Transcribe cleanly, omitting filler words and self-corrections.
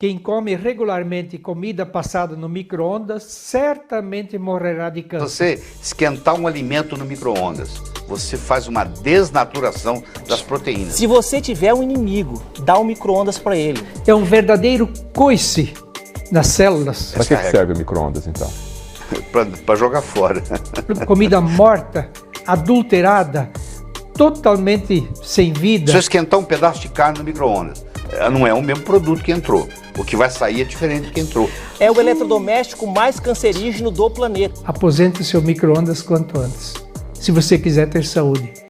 Quem come regularmente comida passada no micro-ondas certamente morrerá de câncer. Você esquentar um alimento no micro-ondas, você faz uma desnaturação das proteínas. Se você tiver um inimigo, dá um micro-ondas para ele. É um verdadeiro coice nas células. Para que serve o micro-ondas, então? Para jogar fora. Comida morta, adulterada, totalmente sem vida. Se eu esquentar um pedaço de carne no micro-ondas, não é o mesmo produto que entrou. O que vai sair é diferente do que entrou. É o eletrodoméstico mais cancerígeno do planeta. Aposente o seu micro-ondas quanto antes, se você quiser ter saúde.